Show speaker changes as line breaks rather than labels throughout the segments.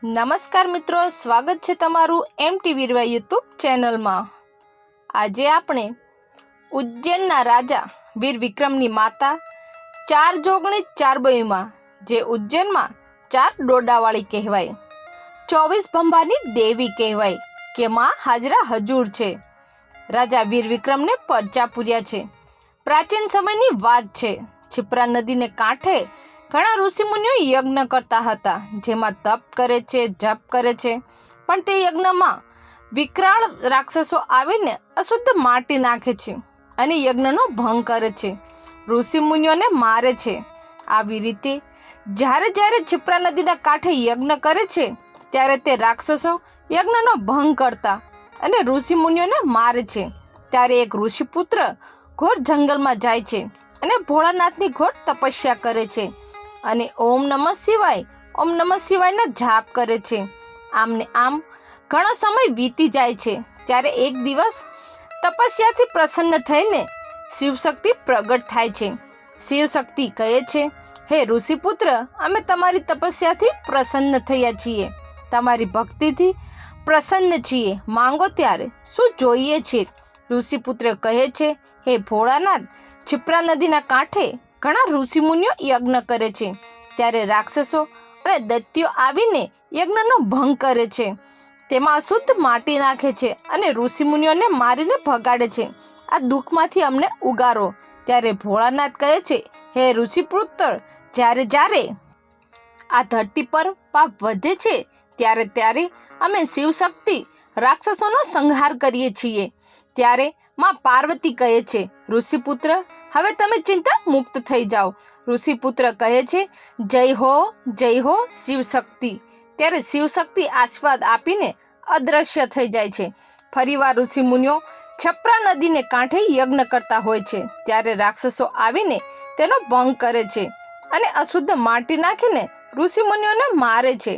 નમસ્કાર મિત્રો, સ્વાગત છે તમારું MTV યુટ્યુબ ચેનલમાં। આજે આપણે ઉજ્જૈનના રાજા વીર વિક્રમની માતા ચાર જોગણી ચાર બયુમાં, જે ઉજ્જૈનમાં ચાર ડોડાવાળી કહેવાય, 24 ભંભાની દેવી કહેવાય કે માં હાજરા હજૂર છે, રાજા વીર વિક્રમને પરચા પૂર્યા છે। પ્રાચીન સમયની વાત છે। છિપ્રા નદીને કાંઠે ઘણા ઋષિમુનિઓ યજ્ઞ કરતા હતા, જેમાં તપ કરે છે, જપ કરે છે, પણ તે યજ્ઞમાં વિકરાળ રાક્ષસો આવીને અશુદ્ધ માટી નાખે છે અને યજ્ઞનો ભંગ કરે છે, ઋષિમુનિઓને મારે છે। આવી રીતે જ્યારે છિપ્રા નદીના કાંઠે યજ્ઞ કરે છે, ત્યારે તે રાક્ષસો યજ્ઞનો ભંગ કરતા અને ઋષિમુનિઓને મારે છે। ત્યારે એક ઋષિપુત્ર ઘોર જંગલમાં જાય છે અને ભોળાનાથની ઘોર તપસ્યા કરે છે અને ઓમ નમઃ શિવાયના જાપ કરે છે। આમ ને આમ ઘણો સમય વીતી જાય છે। ત્યારે એક દિવસ તપસ્યાથી પ્રસન્ન થઈને શિવશક્તિ પ્રગટ થાય છે। શિવશક્તિ કહે છે, હે ઋષિપુત્ર, અમે તમારી તપસ્યાથી પ્રસન્ન થયા છીએ, તમારી ભક્તિથી પ્રસન્ન છીએ, માંગો ત્યારે શું જોઈએ છે? ઋષિપુત્ર કહે છે, હે ભોળાનાથ, છિપ્રા નદીના કાંઠે ઘણા ઋષિમુનિઓ યજ્ઞ કરે છે, ત્યારે રાક્ષસો અને દૈત્યો આવીને યજ્ઞનો ભંગ કરે છે, તેમાં અશુદ્ધ માટી નાખે છે અને ઋષિમુનિઓને મારીને ભગાડે છે। આ દુઃખમાંથી અમને ઉગારો। ત્યારે ભોળાનાથ કહે છે, હે ઋષિપુત્ર, જ્યારે આ ધરતી પર પાપ વધે છે, ત્યારે અમે શિવશક્તિ રાક્ષસોનો સંહાર કરીએ છીએ। ત્યારે માં પાર્વતી કહે છે, ઋષિપુત્ર, હવે તમે ચિંતા મુક્ત થઈ જાઓ। ઋષિપુત્ર કહે છે, જય હો શિવશક્તિ। ત્યારે શિવશક્તિ આશીર્વાદ આપીને અદ્રશ્ય થઈ જાય છે। ફરીવાર ઋષિમુનિઓ છિપ્રા નદીને કાંઠે યજ્ઞ કરતા હોય છે, ત્યારે રાક્ષસો આવીને તેનો ભંગ કરે છે અને અશુદ્ધ માટી નાખીને ઋષિમુનિઓને મારે છે।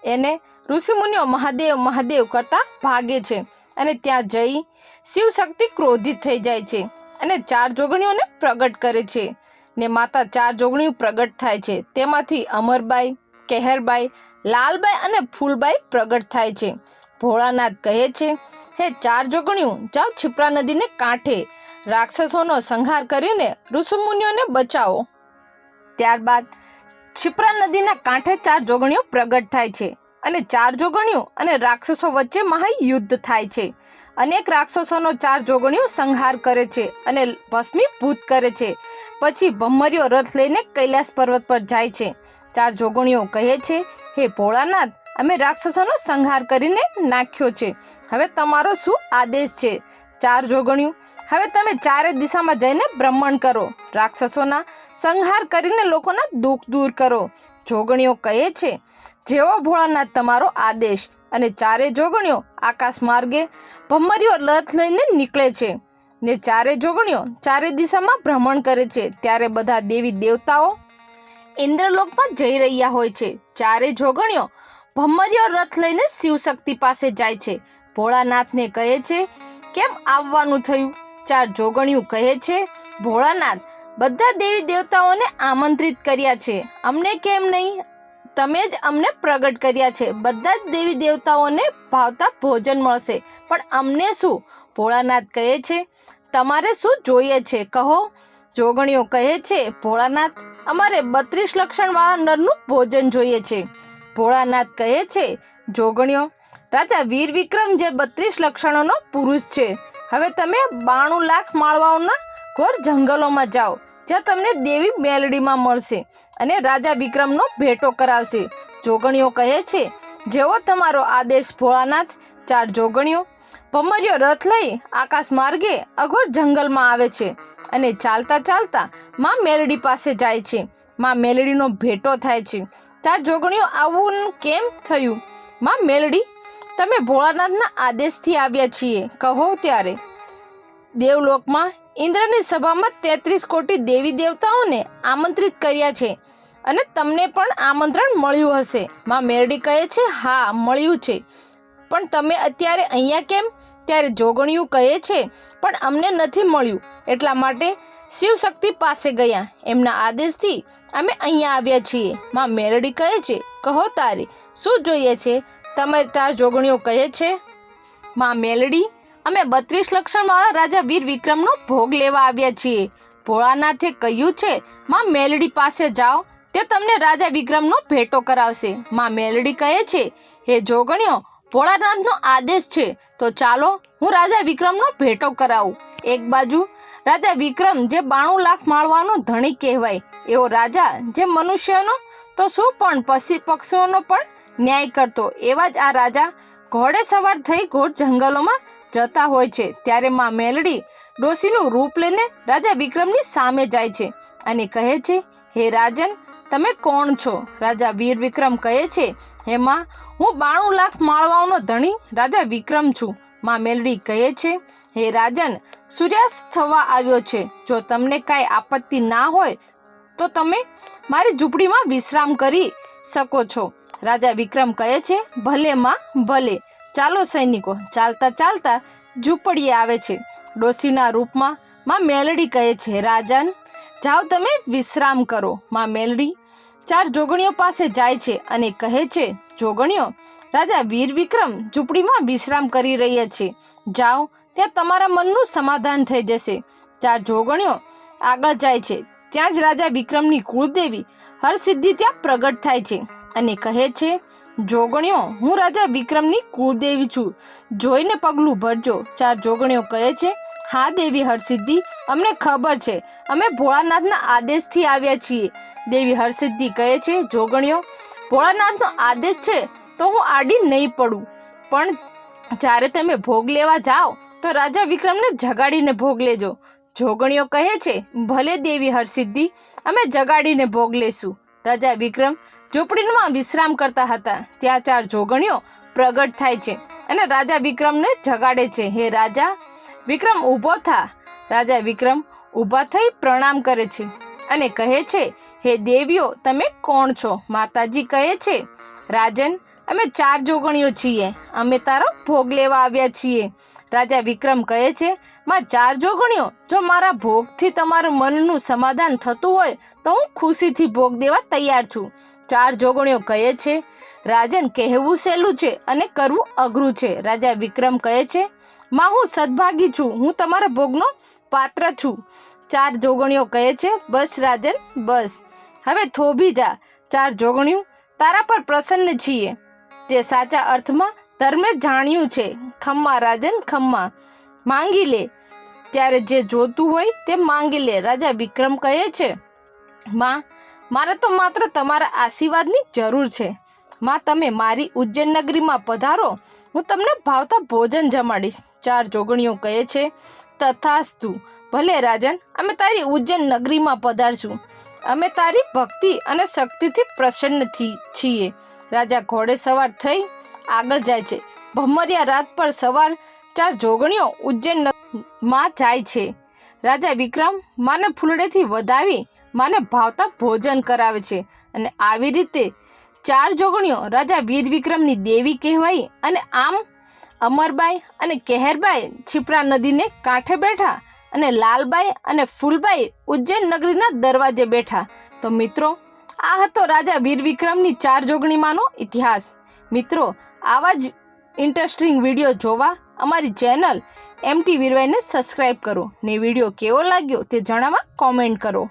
એને ઋષિમુનિઓ મહાદેવ કરતા ભાગે છે અને ત્યાં જઈ શિવશક્તિ ક્રોધિત થઈ જાય છે અને ચાર જોગણીઓને પ્રગટ કરે છે ને માતા ચાર જોગણીઓ પ્રગટ થાય છે। તેમાંથી અમરબાઈ, કેહરબાઈ, લાલબાઈ અને ફૂલબાઈ પ્રગટ થાય છે। ભોળાનાથ કહે છે, હે ચાર જોગણીઓ, જાઓ છિપ્રા નદીને કાંઠે રાક્ષસોનો સંહાર કરીને ઋષિમુનિઓને બચાવો। ત્યારબાદ છિપ્રા નદીના કાંઠે ચાર જોગણીઓ પ્રગટ થાય છે અને ચાર જોગણીઓ અને રાક્ષસો વચ્ચે મહાયુદ્ધ થાય છે। અનેક રાક્ષસોનો ચાર જોગણીઓ સંહાર કરે છે અને ભસ્મીભૂત કરે છે। પછી ભમ્મરીઓ રથ લઈને કૈલાસ પર્વત પર જાય છે। ચાર જોગણીઓ કહે છે, હે ભોળાનાથ, અમે રાક્ષસોનો સંહાર કરીને નાખ્યો છે, હવે તમારો શું આદેશ છે? ચાર જોગણીઓ, હવે તમે ચારે દિશામાં જઈને ભ્રમણ કરો, રાક્ષસોના સંહાર કરીને લોકોના દુઃખ દૂર કરો। જોગણીઓ કહે છે, જેવો ભોળાનાથ તમારો આદેશ। અને ચારે જોગણીઓ આકાશ માર્ગે ભમ્મરીઓ રથ લઈને નીકળે છે ને ચારે જોગણીઓ ચારે દિશામાં ભ્રમણ કરે છે। ત્યારે બધા દેવી દેવતાઓ ઇન્દ્રલોકમાં જઈ રહ્યા હોય છે। ચારે જોગણીઓ ભમ્મરીઓ રથ લઈને શિવશક્તિ પાસે જાય છે। ભોળાનાથને કહે છે, કેમ આવવાનું થયું? ચાર જોગણીઓ કહે છે, ભોળાનાથ, બધા દેવી દેવતાઓને આમંત્રિત કર્યા છે, અમને કેમ નહીં? તમે જ અમને પ્રગટ કર્યા છે, બધા જ દેવી દેવતાઓને ભાવતા ભોજન મળશે, પણ અમને શું? ભોળાનાથ કહે છે, તમારે શું જોઈએ છે, કહો। જોગણીઓ કહે છે, ભોળાનાથ, અમારે 32 લક્ષણવાળા નરનું ભોજન જોઈએ છે। ભોળાનાથ કહે છે, જોગણીઓ, રાજા વીર વિક્રમ જે 32 લક્ષણોનો પુરુષ છે, હવે તમે 92 લાખ માળવાઓના ઘોર જંગલોમાં જાઓ, જ્યાં તમને દેવી મેલડીમાં મળશે અને રાજા વિક્રમનો ભેટો કરાવશે। જોગણીઓ કહે છે, જેવો તમારો આદેશ ભોળાનાથ। ચાર જોગણીઓ ભમ્મરીઓ રથ લઈ આકાશ માર્ગે અઘોર જંગલમાં આવે છે અને ચાલતા માં મેલડી પાસે જાય છે। માં મેલડીનો ભેટો થાય છે। ચાર જોગણીઓ, આવું કેમ થયું? માં મેલડી, તમે ભોળાનાથના આદેશથી આવ્યા છીએ, કહો। ત્યારે દેવલોકમાં ઇન્દ્રની સભામાં 33 કોટી દેવી દેવતાઓને આમંત્રિત કર્યા છે અને તમને પણ આમંત્રણ મળ્યું હશે। માં મેરડી કહે છે, હા, મળ્યું છે, પણ તમે અત્યારે અહીંયા કેમ? ત્યારે જોગણીઓ કહે છે, પણ અમને નથી મળ્યું, એટલા માટે શિવશક્તિ પાસે ગયા. એમના આદેશથી અમે અહીંયા આવ્યા છીએ. માં મેલડી કહે છે, કહો તારે શું જોઈએ છે? તમારી 4 જોગણીઓ કહે છે. માં મેલડી, અમે 32 લક્ષણવાળા રાજા વીર વિક્રમનો ભોગ લેવા આવ્યા છીએ. ભોળાનાથે કહ્યું છે માં મેલડી પાસે જાઓ, તે તમને રાજા વિક્રમનો ભેટો કરાવશે. માં મેલડી કહે છે, હે જોગણીઓ, ભોળાનાથનો આદેશ છે તો ચાલો હું રાજા વિક્રમનો ભેટો કરાવું. એક બાજુ રાજા વિક્રમ જે 92 લાખ માળવાનો ધણી કહેવાય એવો રાજા, જે મનુષ્યનો તો શું પણ પશુ પક્ષીઓનો પણ ન્યાય કરતો, એવા જ આ રાજા ઘોડે સવાર થઈ ઘોર જંગલોમાં જતા હોય છે. ત્યારે માં મેલડી ડોશીનું રૂપ લઈને રાજા વિક્રમની સામે જાય છે અને કહે છે, હે રાજન, તમે કોણ છો? રાજા વીર વિક્રમ કહે છે, હે માં, હું 92 લાખ માળવાઓનો ધણી રાજા વિક્રમ છું. માં મેલડી કહે છે, હે રાજન, સૂર્યાસ્ત થવા આવ્યો છે. જો તમને કાંઈ આપત્તિ ના હોય તો તમે મારી ઝૂંપડીમાં વિશ્રામ કરી શકો છો. રાજા વિક્રમ કહે છે, ભલે માં, ભલે. ચાલો સૈનિકો. ચાલતા ચાલતા ઝૂંપડીએ આવે છે. ડોશીના રૂપમાં માં મેલડી કહે છે, રાજન, જાઓ તમે વિશ્રામ કરો. માં મેલડી 4 જોગણીઓ પાસે જાય છે અને કહે છે, જોગણીઓ, રાજા વીર વિક્રમ ઝૂંપડીમાં વિશ્રામ કરી રહ્યા છે. જાઓ, ત્યાં તમારા મનનું સમાધાન થઈ જશે. 4 જોગણીઓ આગળ જાય છે. ત્યાં જ રાજા વિક્રમની કુળદેવી હરસિદ્ધિ ત્યાં પ્રગટ થાય છે અને કહે છે, જોગણીઓ, હું રાજા વિક્રમની કુળદેવી છું, જોઈને પગલું ભરજો. 4 જોગણીઓ કહે છે, હા દેવી હરસિદ્ધિ, અમને ખબર છે, અમે ભોળાનાથના આદેશથી આવ્યા છીએ. દેવી હરસિદ્ધિ કહે છે, જોગણીઓ, ભોળાનાથનો આદેશ છે તો હું આડી નહીં પડું, પણ જ્યારે તમે ભોગ લેવા જાઓ તો રાજા વિક્રમને જગાડીને ભોગ લેજો. જોગણીઓ કહે છે, ભલે દેવી હરસિદ્ધિ, અમે જગાડીને ભોગ લેશું. રાજા વિક્રમ ઝૂંપડીમાં વિશ્રામ કરતા હતા. ત્યાં 4 જોગણીઓ પ્રગટ થાય છે અને રાજા વિક્રમને જગાડે છે. હે રાજા વિક્રમ, ઊભો થા. રાજા વિક્રમ ઊભા થઈ પ્રણામ કરે છે અને કહે છે, હે દેવીઓ, તમે કોણ છો? માતાજી કહે છે, રાજન, અમે 4 જોગણીઓ છીએ, અમે તારો ભોગ લેવા આવ્યા છીએ. રાજા વિક્રમ કહે છે, માં 4 જોગણીઓ, જો મારા ભોગથી તમારું મનનું સમાધાન થતું હોય તો હું ખુશીથી ભોગ દેવા તૈયાર છું. 4 જોગણીઓ કહે છે, રાજન, કહેવું સહેલું છે અને કરવું અઘરું છે. રાજા વિક્રમ કહે છે, માં, હું સદભાગી છું, હું તમારા ભોગનો પાત્ર છું. 4 જોગણીઓ કહે છે, બસ રાજન, બસ, હવે થોભી જા. 4 જોગણીઓ, તારા પર પ્રસન્ન છીએ, તે સાચા અર્થમાં ધર્મે જાણ્યું છે. ખમ્મા રાજન, ખમ્મા, માંગી લે, ત્યારે જે જોતું હોય તે માંગી લે. રાજા વિક્રમ કહે છે, માં, મારે તો માત્ર તમારા આશીર્વાદની જરૂર છે. માં, તમે મારી ઉજ્જૈન નગરીમાં પધારો, હું તમને ભાવતા ભોજન જમાડીશ. 4 જોગણીઓ કહે છે, તથાસ્તુ, ભલે રાજન, અમે તારી ઉજ્જૈન નગરીમાં પધારશું. અમે તારી ભક્તિ અને શક્તિથી પ્રસન્ન છીએ. રાજા ઘોડે સવાર થઈ આગળ જાય છે. ભમરિયા રાત પર સવાર 4 જોગણીઓ ઉજ્જૈનમાં જાય છે. રાજા વિક્રમ માને ફૂલડેથી વધાવી માને ભાવતા ભોજન કરાવે છે અને આવી રીતે 4 જોગણીઓ રાજા વીર વિક્રમની દેવી કહેવાય. અને આમ અમરબાઈ અને કેહરબાઈ છીપરા નદીને કાંઠે બેઠા અને લાલબાઈ અને ફૂલબાઈ ઉજ્જૈન નગરીના દરવાજે બેઠા. તો મિત્રો, આ હતો રાજા વીર વિક્રમની 4 જોગણીમાંનો ઇતિહાસ. મિત્રો, આવા જ ઇન્ટરેસ્ટિંગ વિડીયો જોવા અમારી ચેનલ MT વીરવાઈને સબસ્ક્રાઈબ કરો ને વિડીયો કેવો લાગ્યો તે જણાવવા કોમેન્ટ કરો.